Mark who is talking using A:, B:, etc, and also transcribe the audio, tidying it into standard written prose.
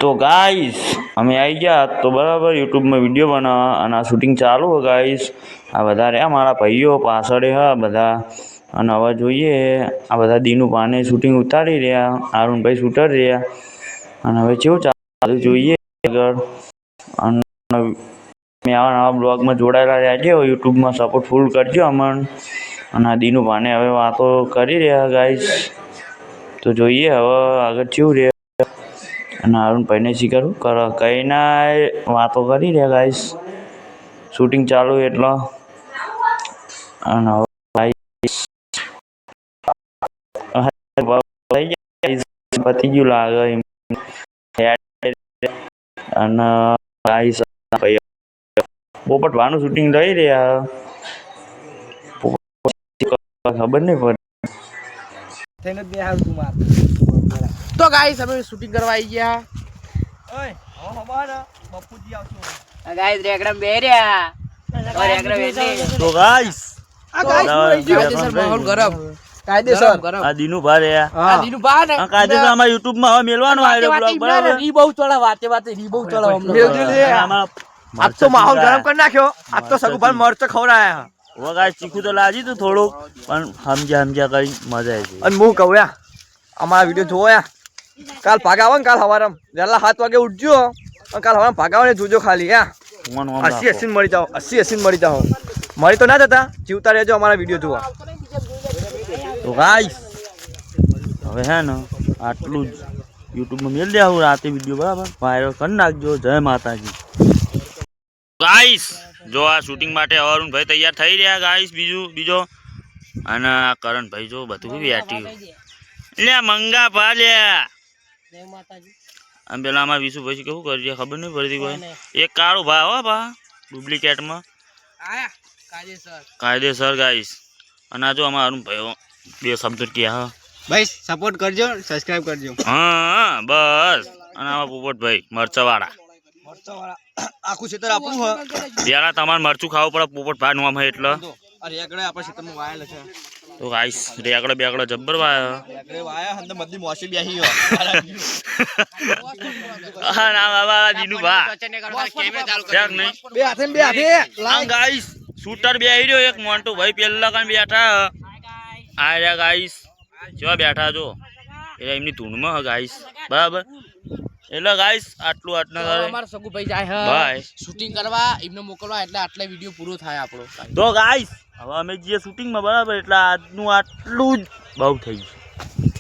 A: તો ગાઈસ અમે આવી ગયા તો બરાબર યુટ્યુબમાં વિડીયો બનાવવા અને આ શૂટિંગ ચાલુ હોય ગાઈસ આ બધા રહ્યા મારા ભાઈઓ પાછળ હા બધા અને હવે જોઈએ આ બધા દીનું પાને શૂટિંગ ઉતારી રહ્યા અરુણભાઈ શૂટર રહ્યા અને હવે કેવું ચાલુ જોઈએ આગળ અને મેં આવા નવા બ્લોગમાં જોડાયેલા રહેજો યુટ્યુબમાં સપોર્ટ ફૂલ કરજો અમન અને આ દીનું પાને હવે વાતો કરી રહ્યા ગાઈસ તો જોઈએ હવે આગળ કેવું રહે અને અરુણભાઈને શીખર કઈ ના વાતો કરી રહ્યા ગાઈસ શૂટિંગ ચાલુ એટલે અને પતી ગયું લાગે અને પોપટ વાનું શૂટિંગ થઈ રહ્યા ખબર નહીં પડે
B: તો ગાઈસ અમે શૂટિંગ કરવા આવી ગયા ગાઈસ રેગડમ બે રહ્યા
A: તો ગાઈસ
B: માહોલ ગરમ કાયદેસર
A: આ દીનું ભા રહ્યા
B: આ દીનું ભા ને
A: કાયદેસર અમારા YouTube માં હવે મેલવાનો આયરો બ્લોગ બરાબર
B: રી બહુ ચડે વાતે રી બહુ ચડે અમને
C: આજ તો માહોલ ગરમ કરી નાખ્યો આજ તો સગુભાઈ મરચ ખવડાયા
A: ઓ ગાઈસ ચીખું તો લાજી તું થોડુંક પણ સમજ્યા કરી મજા આવી
C: અને હું કહું યા અમારા વિડીયો જોવો યા કાલ ભાગાવો ને કાલ સવારે વહેલા 7 વાગે ઉઠજો અને કાલ સવારે ભાગાવો ને જોજો ખાલી યા 80 મળી જાઓ 80 મળી જાઓ મળી તો ના જતા જીવતા રહેજો અમારા વિડીયો જોવા
A: તો ગાઈસ હવે હે ને આટલું જ યુટ્યુબમાં મેલ દે આવું રાતે વિડીયો બરાબર વાયરલ કરી નાખજો જય માતાજી ગાઈસ જો આ શૂટિંગ માટે અરુણભાઈ તૈયાર થઈ રહ્યા ગાઈસ બીજો અને આ કરણભાઈ જો બધું બેઠ્યું લે મંગા ભા લે આમ પેલા અમારા વિશુભાઈ કેવું કરી ખબર નહીં પડતી કોઈ એક કાળું ભા હો ભા ડુપ્લિકેટમાં કાયદેસર ગાઈસ અને આ જો અમારા અરુણભાઈ બે શબ્દ ક્યાં
C: ભાઈ સપોર્ટ કરજો સબસ્ક્રાઇબ કરજો
A: હા બસ અને આમાં પોપટભાઈ મરચાવાળા
C: આખું ક્ષેત્ર આપણું હ
A: પેલા તમારે મરચું ખાવું પડે પોપટ ભાઈ નું આમ એટલે
C: અરે એકડે આપણા ક્ષેત્રમાં વાયેલ છે
A: તો ગાઈસ રેકડો બેકડો જબ્બર વાયો
C: એકડે વાયા અંદર બધી મોસી બેહી ગયો
A: હા ના બાબા દીનું ભા ક્યાંક નહીં
C: બે હાથે
A: ગાઈસ શૂટર બેહી રહ્યો એક મોન્ટુ ભાઈ પેલા કાન બેઠા આ રહ્યા ગાઈસ કેવા બેઠા જો એટલે એમની ધૂનમાં ગાઈસ બરાબર એટલે ગાઈસ આટલું
B: અમાર સગુભાઈ જાય
A: બાય
B: શૂટિંગ કરવા એમને મોકલવા એટલે આટલા વિડીયો પૂરો થાય આપણો
A: તો ગાઈસ હવે અમે જે શૂટિંગમાં બરાબર એટલે આજનું આટલું જ બહુ થઈ ગયું